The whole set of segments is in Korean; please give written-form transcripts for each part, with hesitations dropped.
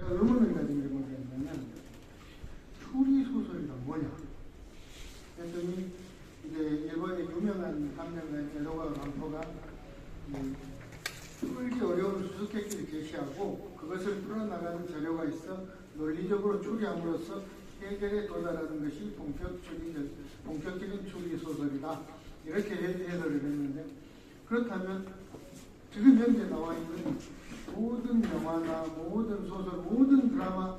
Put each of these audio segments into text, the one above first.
의문을 가진 게 뭐냐면 추리소설이란 뭐냐 했더니 이제 일본의 유명한 감정가인 에도가 강포가 풀기 어려운 수수께끼를 제시하고 그것을 풀어나가는 자료가 있어 논리적으로 추리함으로써 해결에 도달하는 것이 본격적인 추리소설이다. 이렇게 해설을 했는데, 그렇다면 지금 현재 나와 있는 모든 영화나 모든 소설, 모든 드라마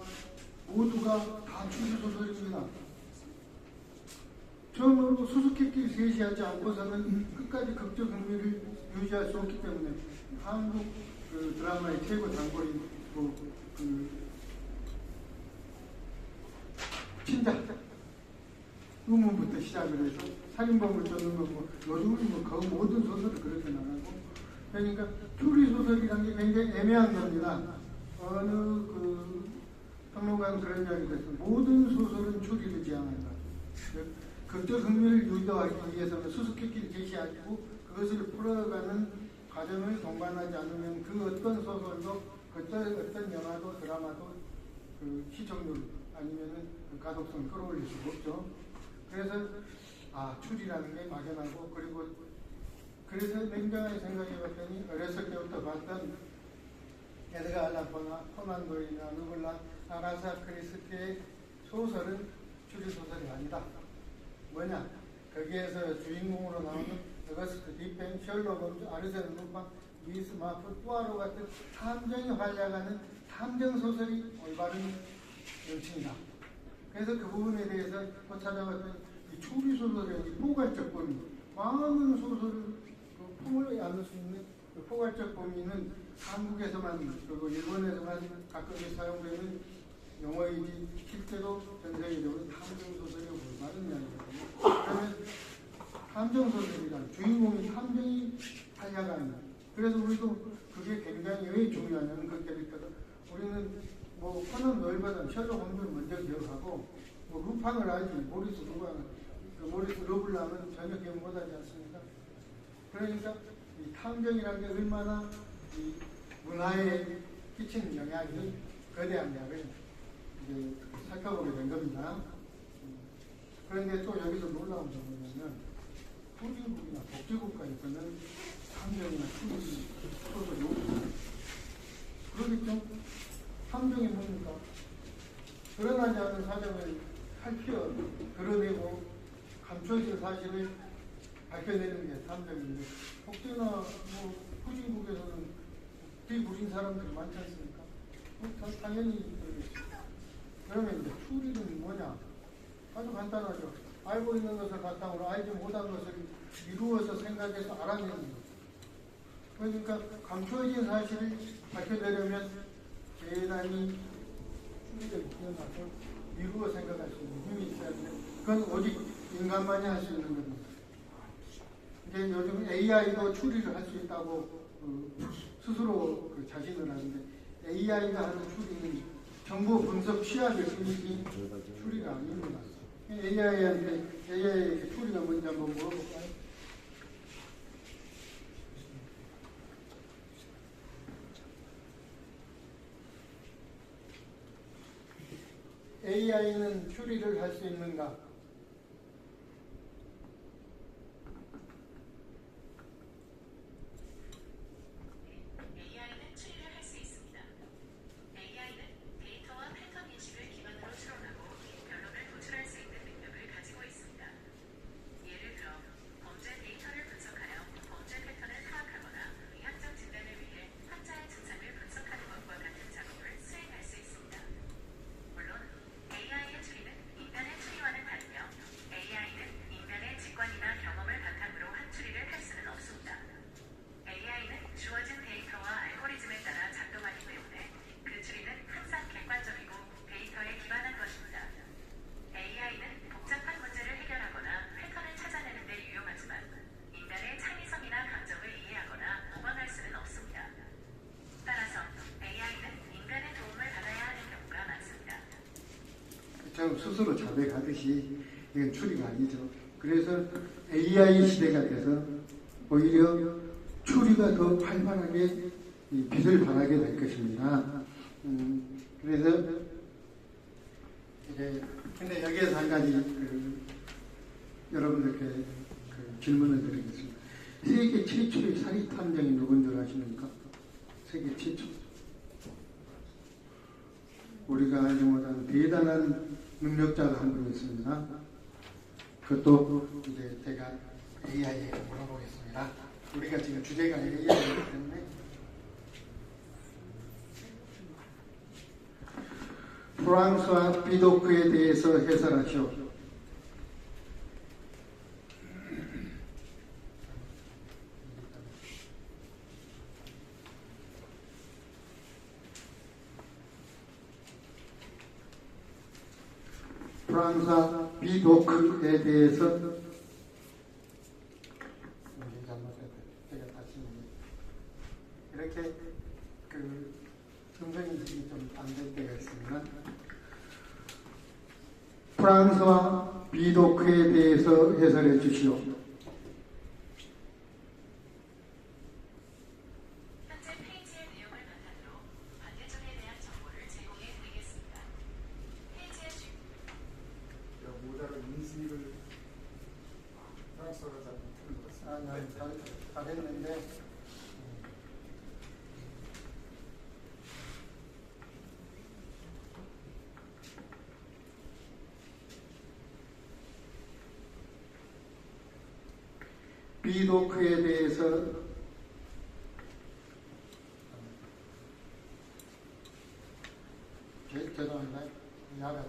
모두가 다 추리소설입니다. 처음으로 수수께끼를 제시하지 않고서는 끝까지 극적 흥미를 유지할 수 없기 때문에 한국 드라마의 최고 단골인 친자 의문부터 시작을 해서 살인범을 쫓는 거고 요즘은 그 모든 소설을 그렇게 나가고, 그러니까 추리소설이라는 게 굉장히 애매한 겁니다. 어느 평론가는 그런 이야기를 했어요. 모든 소설은 추리를 지향한다. 극적 흥미를 유도하기 위해서는 수수께끼를 제시하고 그것을 풀어가는 과정을 동반하지 않으면 그 어떤 소설도 어떤 영화도 드라마도 시청률 아니면은 가독성을 끌어올릴 수가 없죠. 그래서 추리라는 게 막연하고, 그래서 냉정하게 생각해봤더니 어렸을 때부터 봤던 에드가 알란 포나 코난 도일이나 누굴라 아가사 크리스티의 소설은 추리소설이 아니다. 뭐냐? 거기에서 주인공으로 나오는 어거스트 디펜, 셜록 홈즈, 아르센 루팡, 미스 마플, 푸아로 같은 탐정이 활약하는 탐정소설이 올바른 명칭이다. 그래서 그 부분에 대해서 또 찾아봤더니 이 추리소설의 포괄적 범위, 많은 소설을 품을 안을 수 있는 그 포괄적 범위는 한국에서만 그리고 일본에서만 가끔씩 사용되는 용어이지 실제로 전 세계적으로 탐정소설이 올바른 이야기거든요. 그러면 탐정소설이란 주인공이 탐정이 활약하는, 그래서 우리도 그게 굉장히 왜 중요하냐면 그 캐릭터가 우리는 코난 도일보다 셜록 홈즈를 먼저 기억하고 루팡을 알지 모리스 러블랑은 전혀 기억 못하지 않습니까? 그러니까 이 탐정이라는 게 얼마나 이 문화에 끼치는 영향이 거대한냐를 이제 살펴보게 된 겁니다. 그런데 또 여기서 놀라운 점은 뭐냐면 후진국이나 복지국가에서는 탐정이나 추리 소설이 없습니다. 그러겠죠? 탐정이 뭡니까? 드러나지 않은 사정을 살펴 드러내고 감춰진 사실을 밝혀내는 게 탐정인데, 복지나 후진국에서는 되게 부린 사람들이 많지 않습니까? 당연히 그러겠죠. 그러면 이제 추리는 뭐냐? 아주 간단하죠. 알고 있는 것을 바탕으로 알지 못한 것을 이루어서 생각해서 알아내는 것. 그러니까 감춰진 사실을 밝혀내려면 대단히 추리력이 뛰어나서 이루어 생각할 수 있는 힘이 있어야 돼요. 그건 오직 인간만이 할 수 있는 겁니다. 이제 요즘 AI도 추리를 할 수 있다고 스스로 자신을 하는데, AI가 하는 추리는 정보 분석 취합일 뿐이지 추리가 아닙니다. AI에게 추리가 뭔지 한번 물어볼까요? AI는 추리를 할 수 있는가? AI는 추리를 할 수 있습니다. AI는 데이터와 패턴 인식을 기반으로 추론하고 결론을 도출할 수 있는 능력을 가지고 있습니다. 예를 들어 범죄 데이터를 분석하여 범죄 패턴을 파악하거나 의학적 진단을 위해 환자의 증상을 분석하는 것과 같은 작업을 수행할 수 있습니다. 물론 AI의 추리는 인간의 추리와는 다르며 AI는 인간의 직관이나 경험을 바탕으로 한 추리를 할 수는 없습니다. AI는 주어진 데이터와 알고리즘에 따라 작동하기 때문에 그 추리는 항상 객관적이고 데이터에 기반한 것입니다. AI는 복잡한 문제를 해결하거나 패턴을 찾아내는 데 유용하지만 인간의 창의성이나 감정을 이해하거나 모방할 수는 없습니다. 따라서 AI는 인간의 도움을 받아야 하는 경우가 많습니다. 참 스스로 자백하듯이 이건 추리가 아니죠. 그래서 AI 시대가 돼서 오히려 추리가 더 활발하게 빛을 발하게 될 것입니다. 그래서 이제 근데 여기에서 한 가지 여러분들께 질문을 드리겠습니다. 세계 최초의 사리 탐정이 누군 줄 아십니까? 세계 최초. 우리가 알지 못하는 대단한 능력자가 한 분 있습니다. 그것도 이제 제가 AI에 물어보겠습니다. 우리가 지금 주제가 AI이기 때문에 프랑스와 비도크에 대해서 해설하시오. 프랑스와 비도크에 대해서 이렇게 음성인식이 좀 안 될 때가 있습니다. 프랑스와 비도크에 대해서 해설해 주시오. 현재 페이지의 내용을 바탕으로 반대쪽에 대한 정보를 제공해 드리겠습니다. 페이지의 모자를 인식을 프랑스어가 잘 못하는 것 같습니다. 잘했는데 비도크에 대해서 죄송합니다. 야가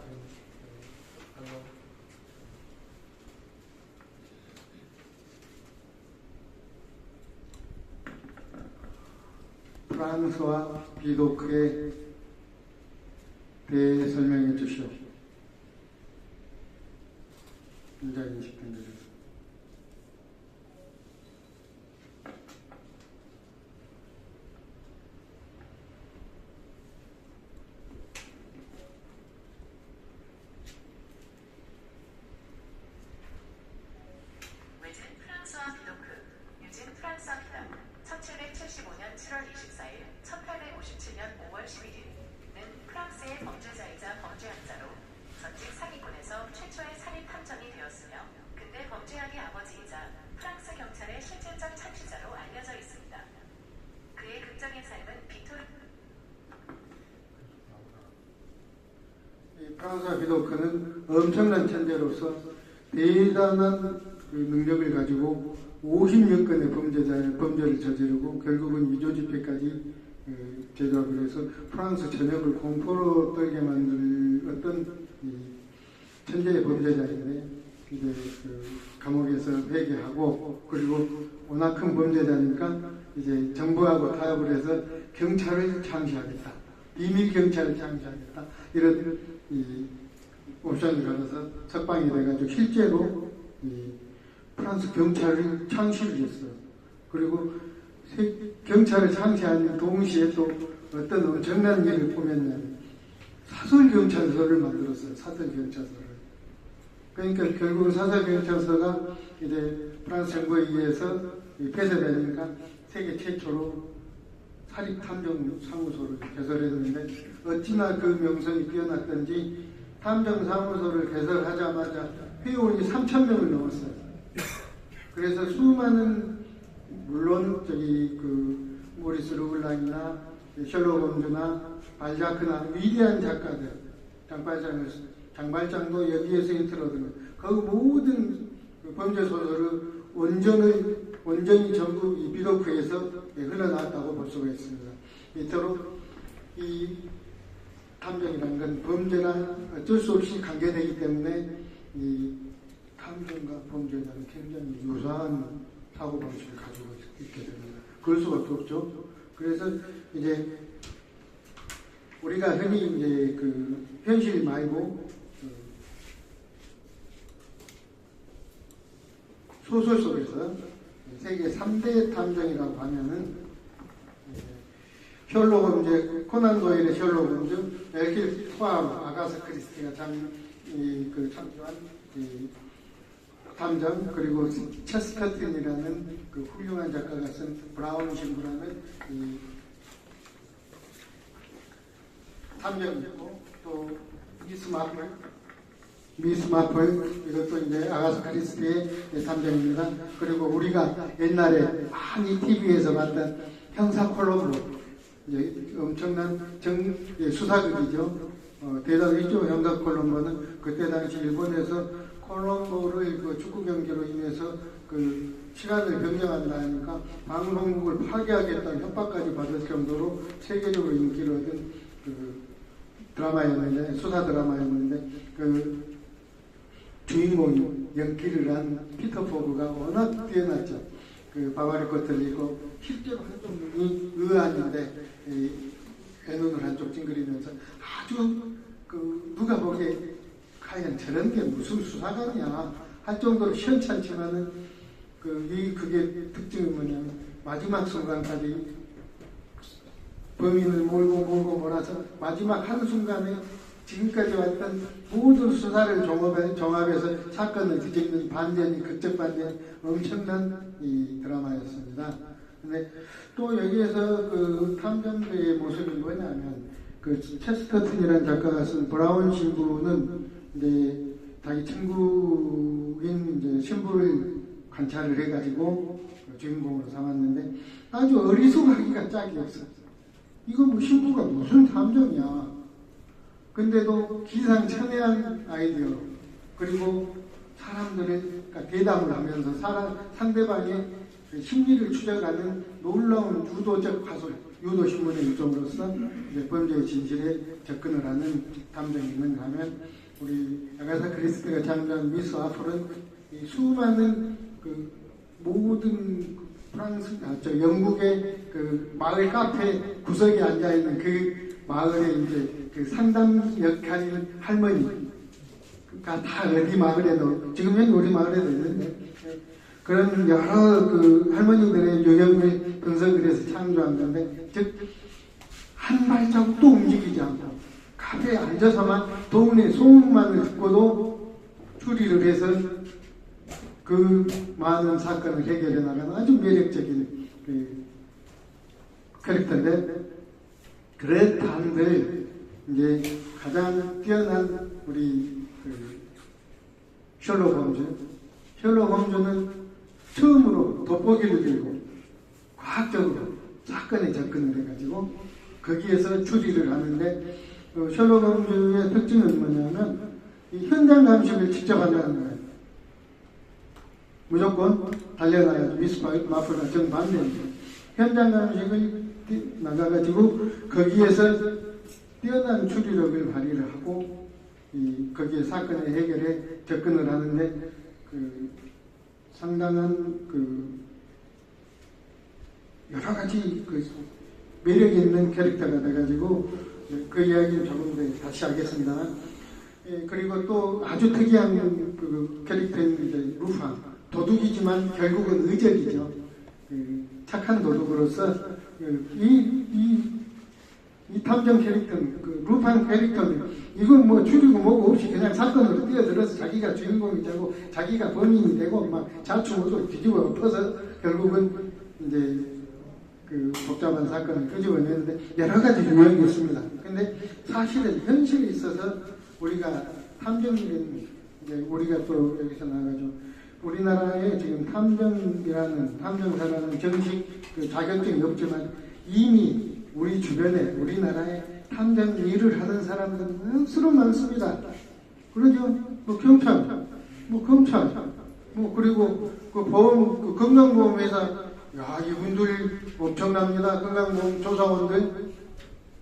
프랑스와 비도크에 대해 설명해 주시오. 인자 인식된 거죠. 외진 프랑스와 비도크, 유진 프랑스입니다. 1775년 7월 24일, 1857년 5월 11일은 프랑스의 범죄자이자 범죄학자로 전직 사기꾼에서 최초의 살인 탐정이 되었으며 근대 범죄학의 아버지이자 프랑스 경찰의 실질적 창시자로 알려져 있습니다. 그의 극적인 삶은 빅토르 프랑스와 비도크는 엄청난 천재로서 대단한 능력을 가지고 50여 건의 범죄를 저지르고 결국은 위조 지폐까지 제작을 해서 프랑스 전역을 공포로 떨게 만들 어떤 천재의 범죄자인데 이제 감옥에서 회개하고 그리고 워낙 큰 범죄자니까 이제 정부하고 타협을 해서 경찰을 창시하겠다. 비밀 경찰을 창시하겠다. 이런 옵션을 가져서 석방이 돼가지고 실제로 프랑스 경찰을 창시를 했어요. 그리고 경찰을 창시한 동시에 또 어떤 엄청난 일을 꾸몄냐면 사설경찰서를 만들었어요. 사설경찰서를. 그러니까 결국 사설경찰서가 이제 프랑스 정부에 의해서 폐쇄되니까 세계 최초로 사립탐정 사무소를 개설했는데 어찌나 그 명성이 뛰어났던지 탐정 사무소를 개설하자마자 회원이 3,000명을 넘었어요. 그래서 수많은 물론 모리스 르블랑이나 셜록 홈즈나 발자크나 위대한 작가들 장발장도 여기에서 힌트를 그 모든 범죄 소설을 온전히 전부 이 비도크에서 흘러나왔다고 볼 수가 있습니다. 이토록 이 탐정이라는 건 범죄나 어쩔 수 없이 관계되기 때문에 이 탐정과 범죄자는 굉장히 유사한 사고방식을 가지고 있게 됩니다. 그럴 수밖에 없죠. 그래서 이제 우리가 흔히 이제 현실 말고 소설 속에서 세계 3대 탐정이라고 하면은 셜록 홈즈, 코난 도일의 셜록 홈즈, 엘킬 포아로, 아가사 크리스티가 참조한 탐정, 그리고 체스커튼이라는 그 훌륭한 작가가 쓴 브라운 신부라는 탐정이고 또 미스 마플 이것도 이제 아가사 크리스티의 탐정입니다. 그리고 우리가 옛날에 많이 TV에서 봤던 형사 콜롬보 이제 엄청난 수사극이죠. 대단했죠. 형사 콜롬보는 그때 당시 일본에서 콜롬보를 그 축구 경기로 인해서 그 시간을 변경한다 하니까 방송국을 파괴하겠다는 협박까지 받을 정도로 세계적으로 인기를 얻은 그 드라마였는데, 수사 드라마였는데, 그 주인공이 연기를 한 피터 포그가 워낙 뛰어났죠. 그 바바리 코틀리고 실제로 한쪽 눈이 의아한데 애눈을 한쪽 찡그리면서 아주 그 누가 보기에 과연 저런 게 무슨 수사관이야 할 정도로 시원찮지만은 그게 특징이 뭐냐면 마지막 순간까지 범인을 몰고 몰아서 마지막 한순간에 지금까지 왔던 모든 수사를 종합해서 사건을 뒤집는 반전이 극적 반전이 엄청난 이 드라마였습니다. 근데 또 여기에서 그 탐정대의 모습이 뭐냐면 그 체스터튼이라는 작가가 쓴 브라운 신부는 이제 자기 친구인 이제 신부를 관찰을 해가지고 주인공으로 삼았는데 아주 어리숙하기가 짝이 없어. 이거 뭐 신부가 무슨 탐정이야. 근데도 기상천외한 아이디어 그리고 사람들을 그러니까 대담을 하면서 상대방의 심리를 추적하는 놀라운 유도적 화술, 유도신문의 요점으로서 범죄의 진실에 접근을 하는 탐정이 있는가 하면 우리 아가사 크리스티가 창조한 미스 마플은 이 수많은 그 모든 영국의 그 마을 카페 구석에 앉아 있는 그 마을에 이제 그 상담 역할인 할머니가 다 어디 마을에도 지금 현재 우리 마을에도 있는데 그런 여러 그 할머니들의 유형을 분석을 해서 창조한 건데 즉 한 발자국도 움직이지 않고 카페에 앉아서만 동네 소문만을 듣고도 추리를 해서 그 많은 사건을 해결해 나가는 아주 매력적인 그 캐릭터인데 그랬다 한들 이제 가장 뛰어난 우리 그 셜록 홈즈는 처음으로 돋보기를 들고 과학적으로 사건에 접근을 해가지고 거기에서 추리를 하는데 셜록 홈즈의 특징은 뭐냐면 이 현장 감식을 직접 한다는 거예요. 무조건 달려나가서 미스 마플과 정반대입니다. 현장 감식을 나가가지고 거기에서 뛰어난 추리력을 발휘를 하고 거기에 사건의 해결에 접근을 하는데 그 상당한 그 여러 가지 그 매력 있는 캐릭터가 돼가지고 그 이야기는 조금 더 다시 하겠습니다만 그리고 또 아주 특이한 그 캐릭터인 이제 루팡 도둑이지만 결국은 의적이죠. 착한 도둑으로서 이 탐정 캐릭터는 그 루팡 캐릭터는 이거 뭐 줄이고 뭐고 없이 그냥 사건으로 뛰어들어서 자기가 주인공이 되고 자기가 범인이 되고 막 자충우도 뒤집어 엎어서 결국은 이제 그 복잡한 사건을 끄집어내는데 여러 가지 유형이 있습니다. 근데 사실은 현실에 있어서 우리가 탐정이라는 이제 우리가 또 여기서 나가죠. 우리나라에 지금 탐정사라는 정식 그 자격증이 없지만 이미 우리 주변에 우리나라에 탐정 일을 하는 사람들은 수로 많습니다. 그러죠. 뭐 경찰, 뭐 검찰, 뭐 그리고 그 보험, 그 건강보험회사, 야 이분들 엄청납니다. 건강보험 조사원들,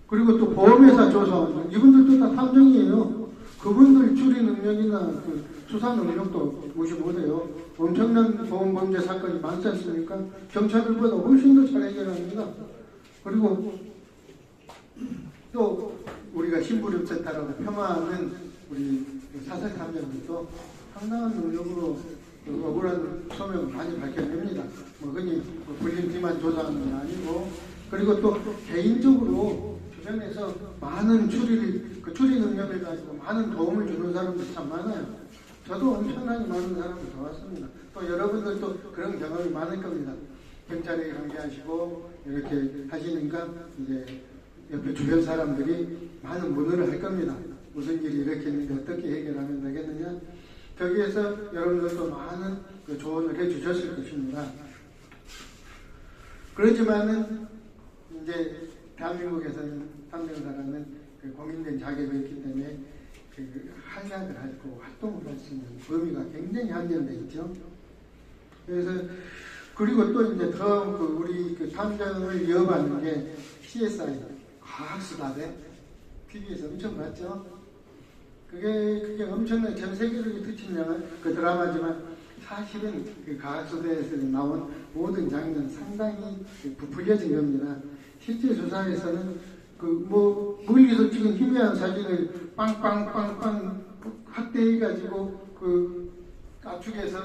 그리고 또 보험회사 조사원들, 이분들도 다 탐정이에요. 그분들 추리 능력이나 그 수사 능력도 무시 못해요. 엄청난 보험범죄 사건이 많지 않습니까? 경찰들보다 훨씬 더 잘 해결합니다. 그리고 또 우리가 심부름센터라고 폄하하는 우리 사설탐정들도 상당한 능력으로 억울한 소명을 많이 밝혀냅니다. 뭐 흔히 불림 뒤만 조사하는 게 아니고 그리고 또 개인적으로 주변에서 많은 그 추리 능력을 가지고 많은 도움을 주는 사람들이 참 많아요. 저도 엄청나게 많은 사람을 도왔습니다. 또 여러분들도 그런 경험이 많을 겁니다. 경찰에 관계하시고 이렇게 하시니까 이제 옆에 주변 사람들이 많은 문의를 할 겁니다. 무슨 일이 이렇게 있는데 어떻게 해결하면 되겠느냐. 거기에서 여러분들도 많은 그 조언을 해주셨을 것입니다. 그렇지만은 이제 대한민국에서는 탐정사라는 그 공인된 자격이 있기 때문에 그 활약을 하고 활동을 할 수 있는 범위가 굉장히 한정되어 있죠. 그래서 그리고 또 이제 더 그 우리 그 탐정을 이어받는 게 CSI 과학수다대 TV에서 엄청 봤죠. 그게 엄청나게 전 세계를 뒤집는 그 드라마지만 사실은 그 과학수다에서 나온 모든 장면 상당히 부풀려진 겁니다. 실제 조사에서는 그 뭐 멀리서 찍은 희미한 사진을 빵빵빵빵 확대해가지고 그 압축해서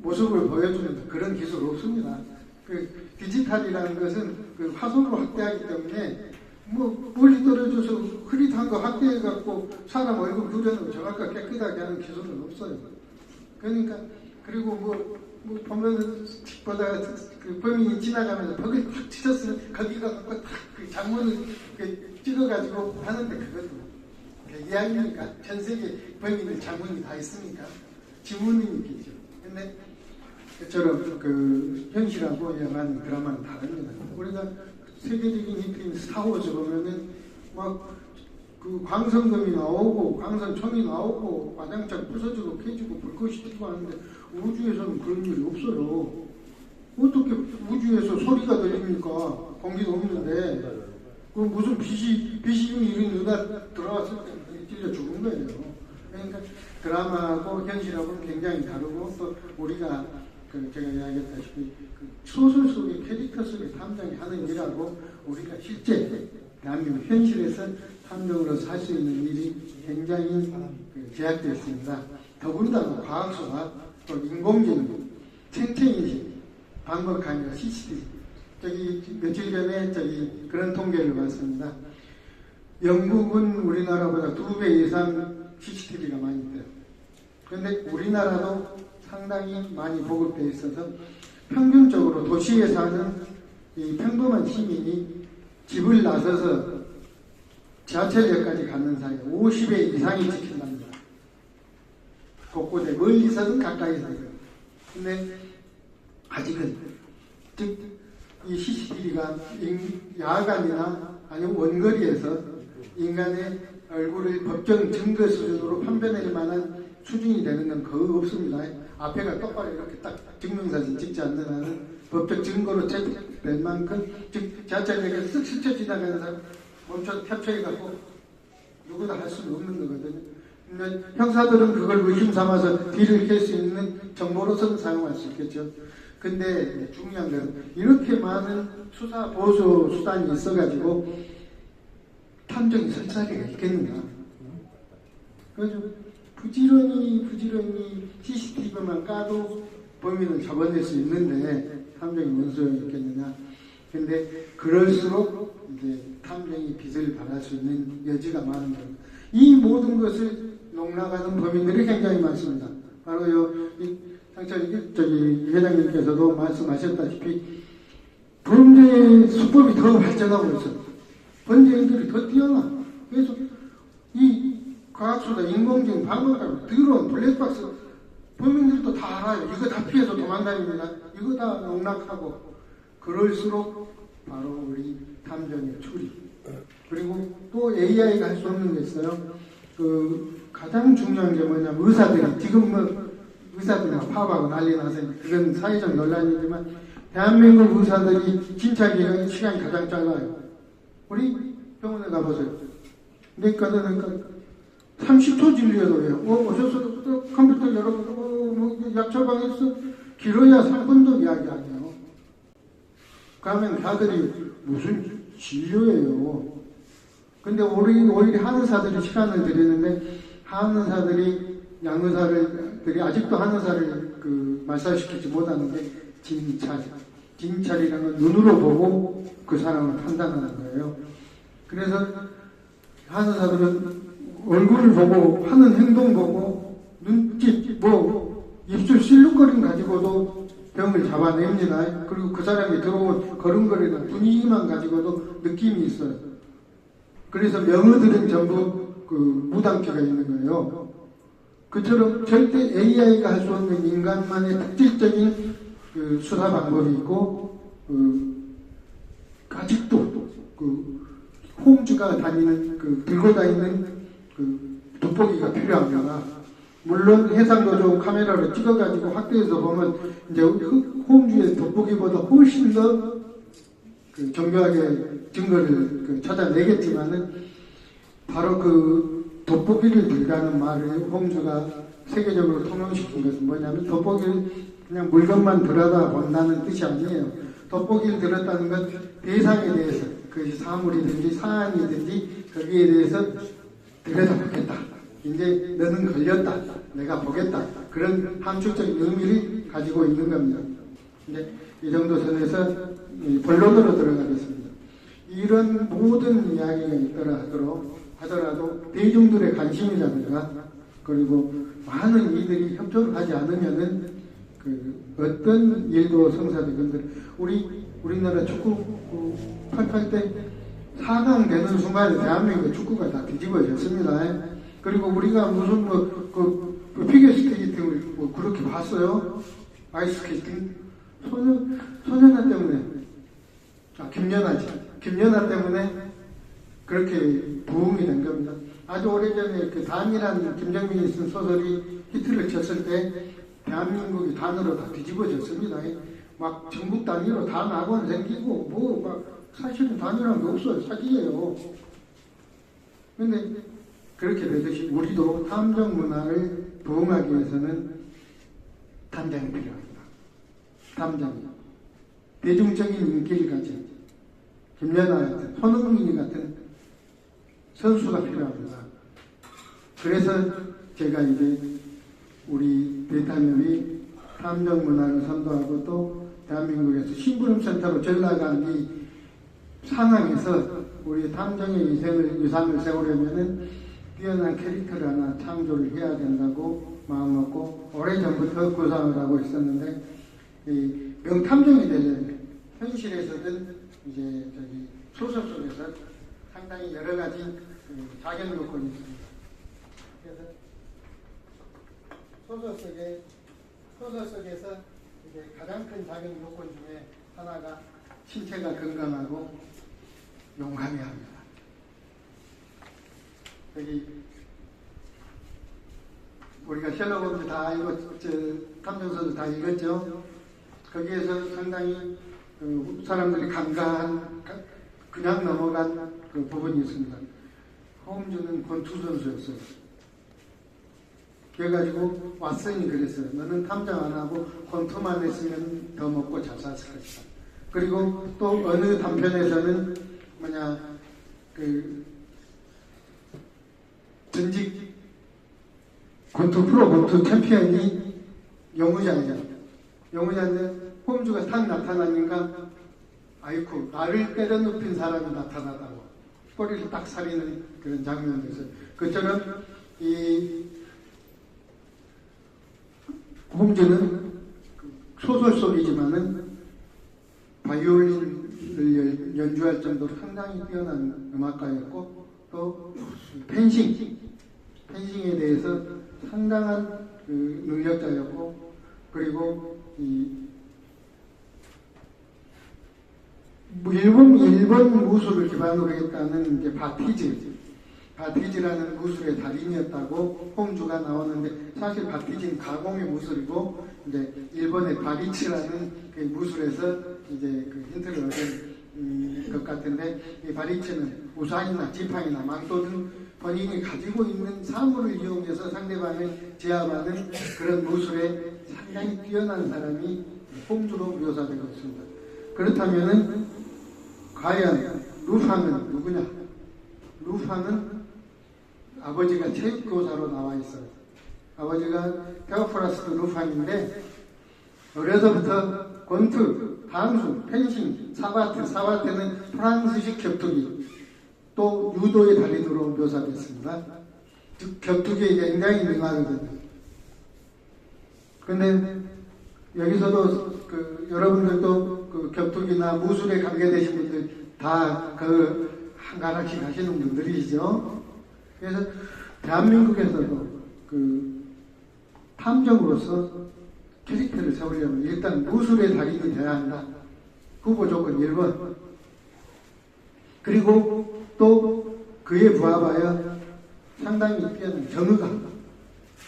모습을 보여주는 그런 기술 없습니다. 그 디지털이라는 것은 그 화소로 확대하기 때문에 뭐 멀리 떨어져서 흐릿한 거 확대해갖고 사람 얼굴 그려놓고 정확하게 깨끗하게 하는 기술은 없어요. 그러니까 그리고 뭐 보면은 보다가 그 범인이 지나가면서 벽을 탁 치셨으면 거기가 탁그 장문을 찍어가지고 하는데 그것도 이야기니까 전 세계 범인들 장문이 다 있으니까 지문이 있겠죠. 근데 그처럼 그 현실하고 영화는 드라마는 다릅니다. 우리가 세계적인 히트인 스타워즈 보면은 막 그 광선검이 나오고 광선총이 나오고 과장창 부서지고 깨지고 불꽃이 튀고 하는데 우주에서는 그런 일이 없어요. 어떻게 우주에서 소리가 들립니까? 공기도 없는데 그 무슨 비시중이 이런 누가 들어왔을 때 찔려 죽은 거예요. 그러니까 드라마하고 현실하고는 굉장히 다르고 또 우리가 그 제가 이야기했다시피 그 소설 속의 캐릭터 속의 탐정이 하는 일하고 우리가 실제 대한민국 현실에서 탐정으로서 할 수 있는 일이 굉장히 제약되어 있습니다. 더군다나 과학수사 또 인공지능, 생체인식, 방법카메라, CCTV 저기 며칠 전에 저기 그런 통계를 봤습니다. 영국은 우리나라보다 2배 이상 CCTV가 많이 있대요. 그런데 우리나라도 상당히 많이 보급되어 있어서 평균적으로 도시에 사는 이 평범한 시민이 집을 나서서 지하철역까지 가는 사이에 50회 이상이 지킨답니다. 곳곳에 멀리서든 가까이서든. 근데 아직은 즉 이 CCTV가 야간이나 아니면 원거리에서 인간의 얼굴을 법정 증거 수준으로 판별할 만한 수준이 되는 건 거의 없습니다. 앞에가 똑바로 이렇게 딱 증명사진 찍지 않는 한은 법적 증거로 채택될 만큼 즉 지하철역에 쓱 스쳐 지나가는 사람 멈춰 캡처해갖고 누구나 할 수는 없는 거거든요. 근데 형사들은 그걸 의심 삼아서 뒤를 캘 수 있는 정보로서는 사용할 수 있겠죠. 근데 중요한 건 이렇게 많은 수사 보수 수단이 있어가지고 탐정이 설사리가 있겠는가? 그래서 부지런히 CCTV만 까도 범인을 잡아낼 수 있는데 탐정이 뭔 소용이 있겠느냐? 근데 그럴수록 이제 탐정이 빚을 받을 수 있는 여지가 많은 겁니다. 이 모든 것을 농락하는 범인들이 굉장히 많습니다. 바로 저기 회장님께서도 말씀하셨다시피 범죄의 수법이 더 발전하고 있어요. 범죄인들이 더 뛰어나. 그래서 이 과학수사, 인공지능, 방법하고 드론, 블랙박스 범인들도 다 알아요. 이거 다 피해서 도망다닙니다. 이거 다 농락하고 그럴수록 바로 우리 탐정의 추리. 그리고 또 AI가 할 수 없는 게 있어요. 그 가장 중요한 게 뭐냐면 의사들이 지금 뭐 의사들이 파업하고 난리 나서 그건 사회적 논란이지만 대한민국 의사들이 진찰기간 시간이 가장 짧아요. 우리 병원에 가보세요. 그러니까 30초 진료해도 해요. 오셔서 컴퓨터 열어보고 약 처방해서 길어야 3분도 이야기 아니에요. 그러면 다들이 무슨 진료예요. 근데 오히려 한의사들이 시간을 들이는데 한의사들이 양의사들이 아직도 한의사를 말살시키지 못하는 게 진찰이라는 건 눈으로 보고 그 사람을 판단하는 거예요. 그래서 한의사들은 얼굴을 보고 하는 행동 보고 눈짓 입술 실룩거림 가지고도 병을 잡아냅니다. 그리고 그 사람이 들어온 걸음거리나 분위기만 가지고도 느낌이 있어요. 그래서 명의들은 전부 그 무당기가 있는 거예요. 그처럼 절대 AI가 할 수 없는 인간만의 특질적인 그 수사 방법이 있고, 아직도 그 홈즈가 다니는 들고 다니는 돋보기가 필요합니다. 물론 해상도조 카메라로 찍어가지고 확대해서 보면 이제 홈즈의 돋보기보다 훨씬 더 정교하게 증거를 찾아내겠지만은 바로 돋보기를 들다는 말을 홈즈가 세계적으로 통용시킨 것은 뭐냐면 돋보기를 그냥 물건만 들여다본다는 뜻이 아니에요. 돋보기를 들었다는 건 대상에 대해서 그것이 사물이든지 사안이든지 거기에 대해서 들여다보겠다. 이제 너는 걸렸다. 내가 보겠다. 그런 함축적인 의미를 가지고 있는 겁니다. 이제 이 정도 선에서 본론으로 들어가겠습니다. 이런 모든 이야기가 있더라 하더라도 대중들의 관심이라든가 그리고 많은 이들이 협조를 하지 않으면은 어떤 일도 성사되건들 우리나라 축구 88 때 4강 되는 순간에 대한민국 축구가 다 뒤집어졌습니다. 그리고 우리가 무슨 피겨스케이팅을 그렇게 봤어요? 아이스케이팅? 소년아 때문에 김연아 때문에 그렇게 부흥이 된 겁니다. 아주 오래전에 단이라는 김정민이 쓴 소설이 히트를 쳤을 때 대한민국이 단으로 다 뒤집어졌습니다. 막 전국 단위로 단 학원 생기고 사실은 단이라는 게 없어요. 사기예요. 근데 그렇게 되듯이 우리도 탐정 문화를 부흥하기 위해서는 탐정이 필요합니다. 탐정이 대중적인 인기를 가진 김연아 같은 손흥민 같은 선수가 필요합니다. 그래서 제가 이제 우리 대탐협이 탐정 문화를 선도하고 또 대한민국에서 심부름센터로 전락한 이 상황에서 우리 탐정의 유산을 세우려면은 뛰어난 캐릭터를 하나 창조를 해야 된다고 마음먹고 오래전부터 구상을 하고 있었는데 이 명탐정이 되려면 현실에서든 이제 소설 속에서 상당히 여러 가지 자격 요건이 있습니다. 그래서 소설 속에서 이제 가장 큰 자격 요건 중에 하나가 신체가 건강하고 용감해야 합니다. 여기 우리가 셜록 홈즈 다 탐정서도 다 읽었죠. 거기에서 상당히 사람들이 간과한 그냥 넘어간 부분이 있습니다. 홈즈는 권투 선수였어요. 그래가지고 왓슨이 그랬어요. 너는 탐정 안 하고 권투만 했으면 더 먹고 잘 샀을 것이다. 그리고 또 어느 단편에서는 전직 프로 권투 챔피언이 영우자인데 홈즈가 딱 나타나니까 아이쿠 나를 때려눕힌 사람이 나타나다고 꼬리를 딱 사리는 그런 장면도 있어요. 그처럼 이 홈즈는 소설 속이지만은 바이올린을 연주할 정도로 상당히 뛰어난 음악가였고 또 펜싱에 대해서 상당한 능력자였고 그리고 일본 무술을 기반으로 했다는 이제 바티즈라는 무술의 달인이었다고 홈즈가 나오는데 사실 바티즈는 가공의 무술이고 이제 일본의 바리츠라는 그 무술에서 이제 힌트를 얻은 것 같은데 이 바리츠는 우산이나 지팡이나 망토 등 본인이 가지고 있는 사물을 이용해서 상대방을 제압하는 그런 무술에 상당히 뛰어난 사람이 홈즈로 묘사되고 있습니다. 그렇다면은 과연 루팡은 누구냐? 루팡은 아버지가 체육교사로 나와 있어요. 아버지가 테오프라스트 루팡인데 어려서부터 권투, 당수, 펜싱, 사바테는 프랑스식 격투기, 또 유도의 달인으로 묘사됐습니다. 즉 격투기에 굉장히 능하거든요. 근데 여기서도 여러분들도 격투기나 무술에 관계되신 분들 다 한 가락씩 하시는 분들이시죠. 그래서 대한민국에서도 그 탐정으로서 캐릭터를 세우려면 일단 무술의 달인이 돼야 한다. 후보 조건 1번. 그리고 또 그에 부합하여 상당히 뛰어난 정의감.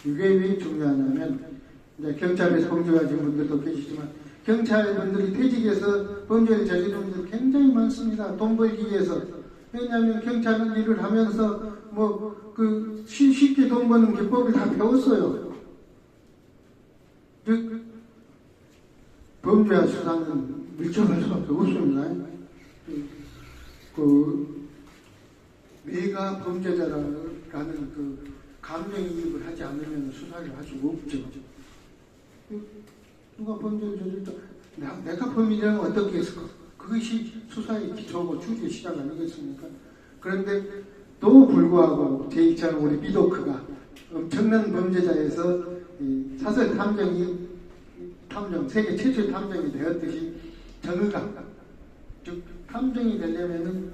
이게 왜 중요하냐면 이제 경찰에서 범죄하신 분들도 계시지만 경찰분들이 퇴직해서 범죄를 저지르는 분들 굉장히 많습니다. 돈 벌기 위해서. 왜냐하면 경찰은 일을 하면서 쉽게 돈 버는 기법을 다 배웠어요. 즉 범죄와 수사는 밀접할 수밖에 없습니다. 내가 범죄자라는 그 감정이입을 하지 않으면 수사를 할 수가 없죠. 누가 범죄를 저질렀다. 내가 범인이라면 어떻게 했을까? 그것이 수사의 기초고 추리의 시작 아니겠습니까? 그런데 또 불구하고 제2차는 우리 미도크가 엄청난 범죄자에서 사설 탐정, 세계 최초의 탐정이 되었듯이 정의감, 즉 탐정이 되려면은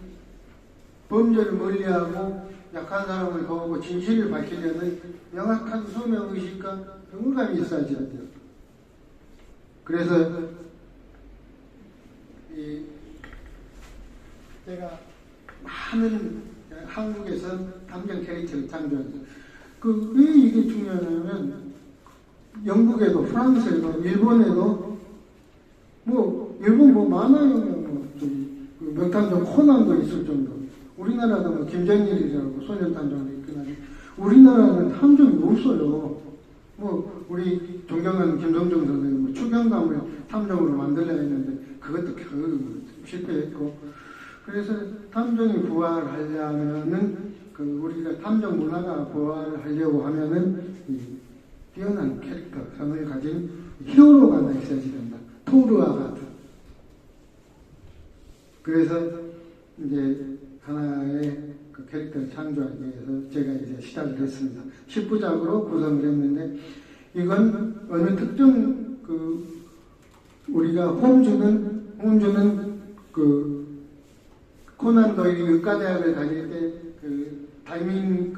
범죄를 멀리하고 약한 사람을 도우고 진실을 밝히려는 명확한 소명의식과 정의감이 있어야지 돼요. 그래서 제가 많은 한국에서 탐정 캐릭터를 창조했어요. 왜 이게 중요하냐면 영국에도 프랑스에도 일본에도 일본 많아요. 명탐정 코난도 있을 정도. 우리나라도 김정일이라고 소년탐정도 있거나 우리나라는 탐정이 없어요. 우리 존경하는 김성정 선생님 추경감을 탐정으로 만들려 했는데 그것도 겨우 실패했고, 그래서 탐정이 부활하려면은 우리가 탐정 문화가 부활하려고 하면은 뛰어난 캐릭터 성을 가진 히어로가 하나 있어야지 된다. 토르와 같은. 그래서 이제 하나의 그 캐릭터를 창조하기 위해서 제가 이제 시작을 했습니다. 10부작으로 구성을 했는데, 이건 어느 특정 우리가 홈즈는 코난 도일이 의과대학을 다닐 때 담임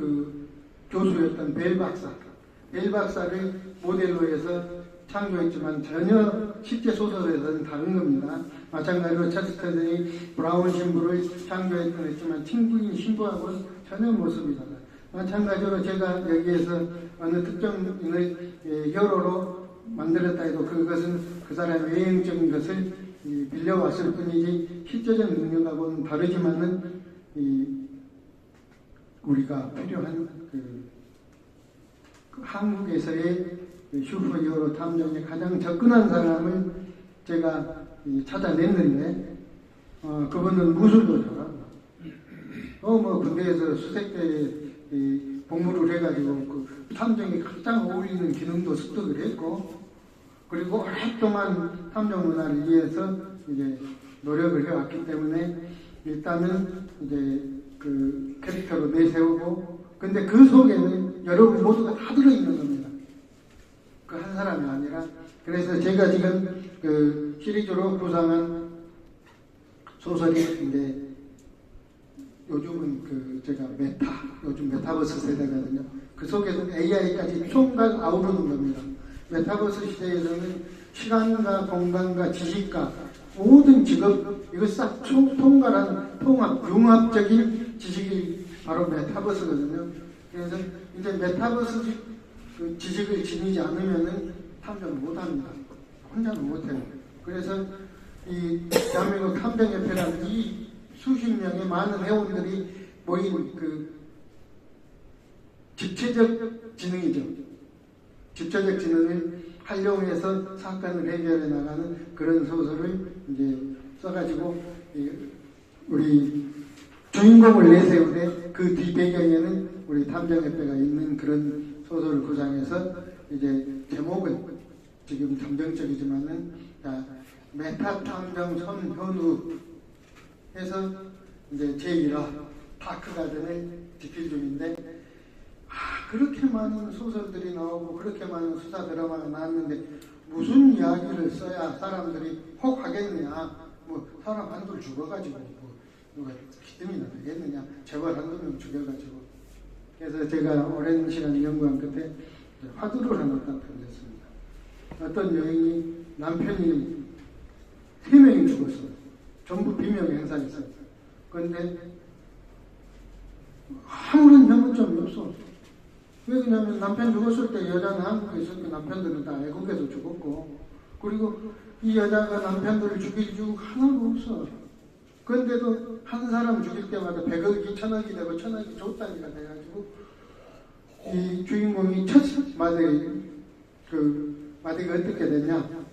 교수였던 벨 박사를 모델로 해서 창조했지만 전혀 실제 소설에서는 다른 겁니다. 마찬가지로 체스터든이 브라운 신부를 창조했던 했지만 친구인 신부하고는 전혀 모습이 달라요. 마찬가지로 제가 여기에서 어느 특정인을 히어로로 만들었다 해도 그것은 그 사람의 외형적인 것을 빌려왔을 뿐이지 실제적 능력하고는 다르지만은 우리가 필요한 한국에서의 슈퍼히어로 탐정에 가장 접근한 사람을 제가 찾아냈는데, 그분은 무술도 잘하고 군대에서 수색대 복무를 해가지고 탐정에 가장 어울리는 기능도 습득을 했고, 그리고 오랫동안 탐정 문화를 위해서 이제 노력을 해왔기 때문에 일단은 이제 그 캐릭터로 내세우고, 근데 그 속에는 여러분 모두가 다 들어있는 겁니다. 그 한 사람이 아니라. 그래서 제가 지금 시리즈로 구상한 소설이 이제 요즘은 제가 요즘 메타버스 세대거든요. 그 속에서 AI까지 총괄 아우르는 겁니다. 메타버스 시대에서는 시간과 공간과 지식과 모든 직업, 이거 싹 통괄한 융합적인 지식이 바로 메타버스거든요. 그래서 이제 메타버스 지식을 지니지 않으면은 탐정을 못합니다. 혼자는 못해요. 그래서 이 대한민국 탐정협회라는 이 수십 명의 많은 회원들이 모인 집체적 지능이죠. 집체적 지능을 활용해서 사건을 해결해 나가는 그런 소설을 이제 써가지고 우리 주인공을 내세우되 그 뒤배경에는 우리 탐정협회가 있는 그런 소설을 구상해서 이제 제목은 지금 감정적이지만은 메타탐정 손현우 해서 이제 제1화 다크가든을 집필 중인데, 그렇게 많은 소설들이 나오고 그렇게 많은 수사 드라마가 나왔는데 무슨 이야기를 써야 사람들이 혹 하겠냐. 사람 한둘 죽어가지고 누가 기뜸이나 되겠느냐. 재벌 한 놈 죽여가지고. 그래서 제가 오랜 시간 연구한 끝에 화두를 하나 딱 던졌습니다. 어떤 여인이 남편이 3명이 죽었어요. 전부 비명 행사했어요. 그런데 아무런 혐오점이 없어. 왜 그러냐면 남편 죽었을 때 여자는 한국에 있을 때 남편들은 다 외국에서 죽었고, 그리고 이 여자가 남편들을 죽일 이유가 하나도 없어. 그런데도 한 사람 죽일 때마다 100억이 1000억이 되고 1000억이 줬다니까 돼가지고 이 주인공이 첫 마디가 어떻게 됐냐.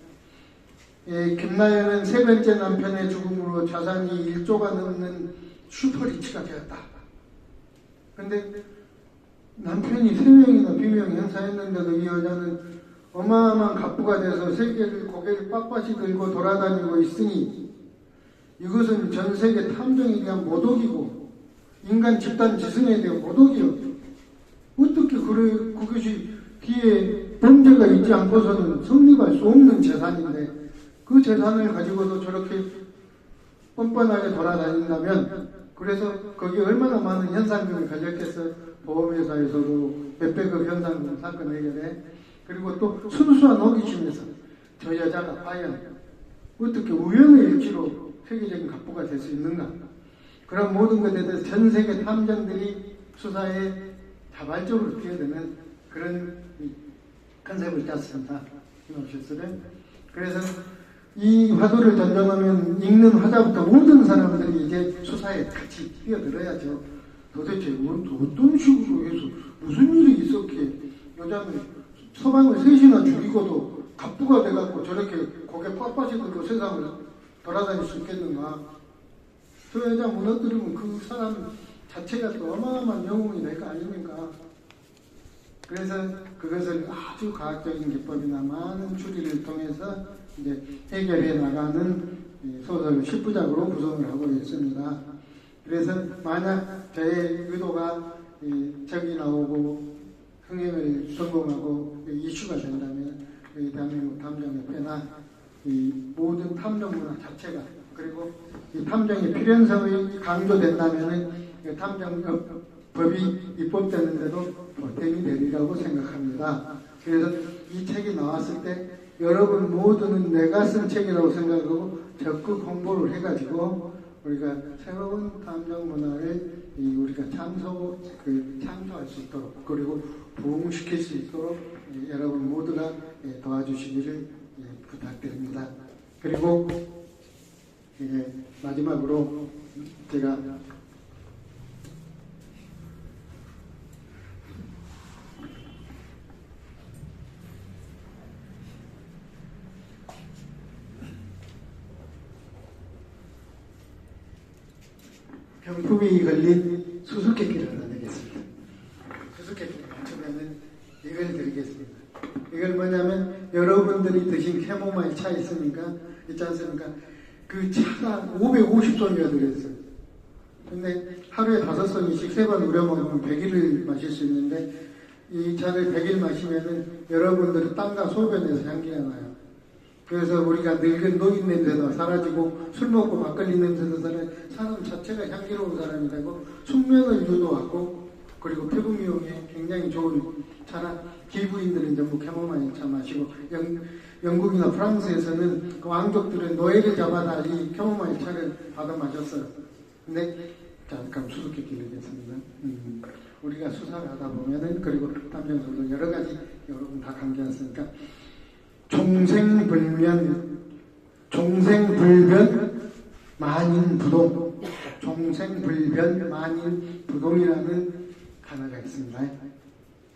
김나연은 3번째 남편의 죽음으로 자산이 1조가 넘는 슈퍼리치가 되었다. 근데 남편이 3명이나 비명 행사했는데도 이 여자는 어마어마한 갑부가 돼서 세계를 고개를 빳빳이 들고 돌아다니고 있으니 이것은 전 세계 탐정에 대한 모독이고 인간 집단 지성에 대한 모독이요. 어떻게 그것이 뒤에 범죄가 있지 않고서는 성립할 수 없는 재산인데 그 재산을 가지고도 저렇게 뻔뻔하게 돌아다닌다면, 그래서 거기에 얼마나 많은 현상금이 걸렸겠어요. 보험회사에서도 몇백억 현상금 사건 해결해. 그리고 또 순수한 호기심에서 저 여자가 과연 어떻게 우연의 일치로 세계적인 갑부가 될 수 있는가. 그런 모든 것에 대해서 전 세계 탐정들이 수사에 자발적으로 뛰어드는 그런 컨셉을 짰습니다. 시놉시스를. 그래서 이 화두를 던져놓으면 읽는 화자부터 모든 사람들이 이제 수사에 같이 뛰어들어야죠. 도대체 어떤 식으로 해서 무슨 일이 있었기에 여자는 서방을 셋이나 죽이고도 갑부가 돼갖고 저렇게 고개 빳빳이 들고 세상을 돌아다닐 수 있겠는가. 저 여자 무너뜨리면 그 사람 자체가 또 어마어마한 영웅이 될 거 아닙니까? 그래서 그것을 아주 과학적인 기법이나 많은 추리를 통해서 이제 해결해 나가는 소설 10부작으로 구성을 하고 있습니다. 그래서 만약 저의 의도가 적이 나오고 흥행을 성공하고 이슈가 된다면 대한민국 탐정협회나 이 모든 탐정 문화 자체가, 그리고 이 탐정의 필연성이 강조된다면 탐정법이 입법되는데도 보탬이 되리라고 생각합니다. 그래서 이 책이 나왔을 때 여러분 모두는 내가 쓴 책이라고 생각하고 적극 홍보를 해가지고 우리가 새로운 탐정 문화를 우리가 창조할 수 있도록, 그리고 부흥시킬 수 있도록 여러분 모두가 도와주시기를 부탁드립니다. 그리고 마지막으로 제가 병풍이 걸린 수수께끼를 하나 내겠습니다. 수수께끼를 맞추면은 이걸 드리겠습니다. 이걸 뭐냐면 여러분들이 드신 캐모마일 차 있습니까? 있지 않습니까? 그 차가 550손이가 들어있어요. 근데 하루에 5손이씩 3번 우려먹으면 100일을 마실 수 있는데 이 차를 100일 마시면은 여러분들이 땀과 소변에서 향기가 나요. 그래서 우리가 늙은 노인 냄새도 사라지고 술 먹고 막걸리 냄새도 사라지고 사람 자체가 향기로운 사람이 되고 숙면을 유도하고, 그리고 피부 미용에 굉장히 좋은 차라 기부인들은 전부 캐모마일 차 마시고, 영국이나 프랑스에서는 그 왕족들은 노예를 잡아다 이 캐모마일 차를 받아 마셨어요. 근데 잠깐 수수께끼 드리겠습니다. 우리가 수사를 하다 보면은, 그리고 탐정소도 여러 가지 여러분 다 강조했으니까 종생불변 만인부동, 종생불변 만인부동이라는 단어가 있습니다.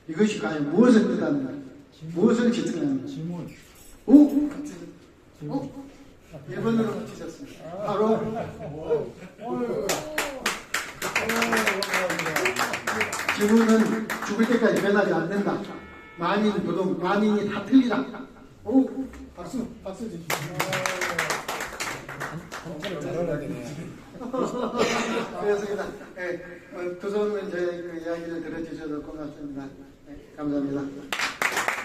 이것이 과연 무엇을 뜻하는가? 무엇을 지칭하는가? 질문. 오? 일본어로 맞히셨습니다. 바로 지문은 죽을 때까지 변하지 않는다. 만인부동, 만인이 다 틀리다. 오, 박수 주시죠. 그렇습니다. 두 손은 제 그 이야기를 들어주셔서 고맙습니다. 감사합니다.